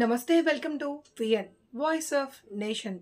నమస్తే welcome to VN voice of nation.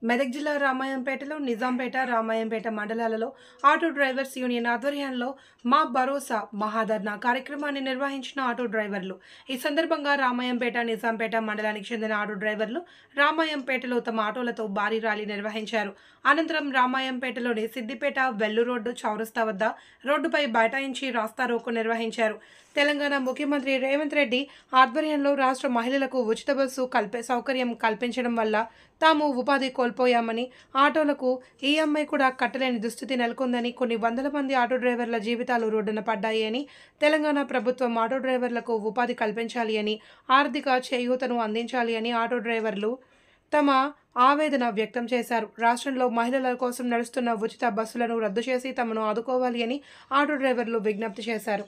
Medak జిల్లా రామాయంపేటలో నిజాంపేట రామాయంపేట మండలాలలో ఆటో డ్రైవర్స్ యూనియన్ ఆధ్వర్యంలో మా భరోసా మహాధర్నా కార్యక్రమాన్ని నిర్వహించిన ఆటో డ్రైవర్లు. ఈ సందర్భంగా రామాయంపేట నిజాంపేట మండలానికి చెందిన ఆటో డ్రైవర్లు రామాయంపేటలో తమ ఆటోలతో భారీ ర్యాలీ నిర్వహించారు. అనంతరం రామాయంపేటలోని సిద్దిపేట వెల్లు రోడ్డు చౌరస్తా వద్ద రోడ్డుపై బైఠాయించి రాస్తారోకో నిర్వహించారు. తెలంగాణ ముఖ్యమంత్రి రేవంత్ రెడ్డి ఆధ్వర్యంలో రాష్ట్ర మహిళలకు ఉచిత బస్సు సౌకర్యం కల్పించడం వల్ల తాము ఉపాధి కోల్పోయామని, ఆటోలకు ఈఎంఐ కూడా కట్టలేని దుస్థితి నెలకొందని, కొన్ని వందల మంది ఆటో డ్రైవర్ల జీవితాలు రోడ్డున పడ్డాయి అని, తెలంగాణ ప్రభుత్వం ఆటో డ్రైవర్లకు ఉపాధి కల్పించాలి అని, ఆర్థిక చేయూతను అందించాలి అని ఆటో డ్రైవర్లు తమ ఆవేదన వ్యక్తం చేశారు. రాష్ట్రంలో మహిళల కోసం నడుస్తున్న ఉచిత బస్సులను రద్దు చేసి తమను ఆదుకోవాలి అని ఆటో డ్రైవర్లు విజ్ఞప్తి చేశారు.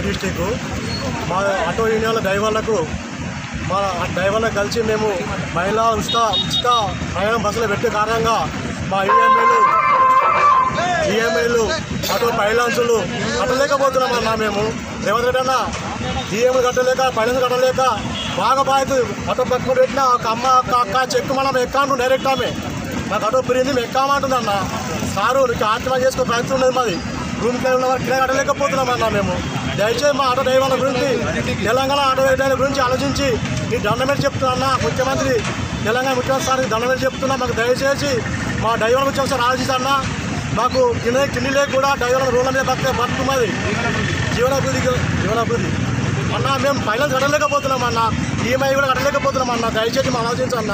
డిస్టిక్ మా ఆటో యూనియన్ల డ్రైవర్లకు కలిసి మేము మహిళా ఉచిత ప్రయాణం బస్సులు పెట్టే కారణంగా మా ఈఎంఐలు ఆటో ఫైనాన్సులు కట్టలేకపోతున్నామన్నా. మేము రేవంత్ రెడ్డి అన్న ఈఎంఐ కట్టలేక ఫైనాన్స్ కట్టలేక బాగా బాధ్యత ఆటో పట్టుకుని పెట్టిన ఒక అక్క చెక్ మనం ఎక్కాను డైరెక్ట్ ఆమె నాకు ఆటో పెరిగింది మేము ఎక్కామంటుంది అన్న. సారు నీకు ఆత్మ చేసుకో ప్రయత్నం ఉన్నది మాది రూమ్కి ఉన్న వారికి కిరాయి కట్టలేకపోతున్నామన్నా. మేము దయచేసి మా ఆటో డ్రైవర్ల గురించి తెలంగాణ ఆటో డ్రైవర్ల గురించి ఆలోచించి ఈ దండమేట చెప్తున్నా ముఖ్యమంత్రి తెలంగాణ ముఖ్యమంత్రి సార్ దండమేట చెప్తున్నా. మాకు దయచేసి మా డ్రైవర్ల గురించి ఒకసారి ఆలోచిస్తాన్నా. మాకు కింది లేక కూడా డ్రైవర్ల రోడ్ల మీద బతుకున్నది జీవనాభివృద్ధి అన్న. మేము ఫైనాన్స్ కట్టలేకపోతున్నాం అన్న, ఈఎంఐ కూడా కట్టలేకపోతున్నాం అన్న. దయచేసి మేము ఆలోచించన్న.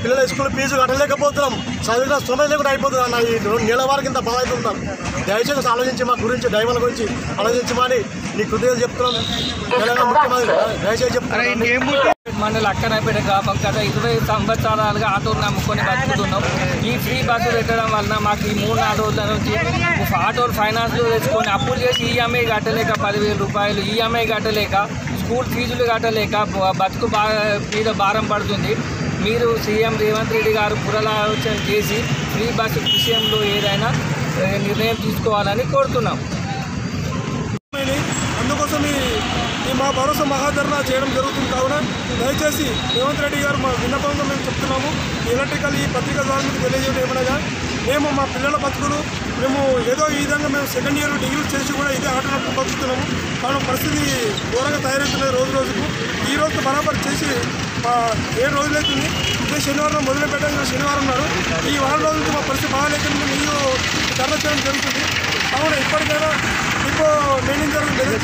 పిల్లల స్కూల్ ఫీజు కట్టలేకపోతున్నాం, చదివిన శ్రమ లేకుండా అయిపోతుంది అన్న. ఈ నెల వారికి ఇంత బాధ అవుతుంటాం. దయచేసి ఆలోచించి మా గురించి డ్రైవర్ల గురించి ఆలోచించమని నీ కృతజ్ఞతలు చెప్తున్నాం. తెలంగాణ ముఖ్యమంత్రి దయచేసి చెప్తున్నాం. మండలి అక్కనపేట గ్రామం గత 20 సంవత్సరాలుగా ఆటోలు నమ్ముకొని బతుకుతున్నాం. ఈ ఫ్రీ బస్సు పెట్టడం వలన మాకు ఈ 3-4 రోజుల నుంచి ఆటోలు ఫైనాన్స్లు తెచ్చుకొని అప్పులు చేసి ఈఎంఐ కట్టలేక 10,000 రూపాయలు ఈఎంఐ కట్టలేక స్కూల్ ఫీజులు కట్టలేక బతుకు మీద భారం పడుతుంది. మీరు సీఎం రేవంత్ రెడ్డి గారు పునరాలోచన చేసి ఫ్రీ బస్సు విషయంలో ఏదైనా నిర్ణయం తీసుకోవాలని కోరుతున్నాం. అందుకోసం ఈ మా భరోసా మహాధర్నా చేయడం జరుగుతుంది. కావున దయచేసి రేవంత్ రెడ్డి గారు మా విన్నపంగా మేము చెప్తున్నాము. ఎలక్ట్రికల్ ఈ పత్రిక ద్వారా మీకు తెలియజేయడం ఏమనగా మేము మా పిల్లల బతుకులు మేము ఏదో ఈ విధంగా మేము సెకండ్ ఇయర్ డిగ్రీలు చేసి కూడా ఇదే ఆటోనప్పుడు బతుకుతున్నాము. కావున పరిస్థితి ఘోరంగా తయారవుతున్నది రోజు రోజుకు. ఈ రోజు బరాబర్ చేసి 7 రోజులవుతుంది. ఇదే శనివారం మొదలుపెట్టాక శనివారం నాడు ఈ వారం రోజులకి మా పరిస్థితి బాగాలేకుండా మీరు ధర్నా చేయడం జరుగుతుంది. కావున ఇప్పటికైనా డిపో మేనేజర్ గారు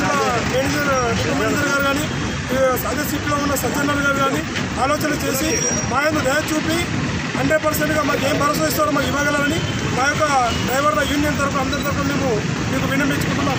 కానీ అదే సీట్లో ఉన్న సజ్జనర్ గారు కానీ ఆలోచన చేసి మా యొక్క దయ చూపి 100%గా మాకు ఏం భరోసా ఇస్తారో మాకు ఇవ్వగలరని మా యొక్క డ్రైవర్ల యూనియన్ తరఫున అందరి తరఫున మేము మీకు విన్నవించుకుంటున్నాం.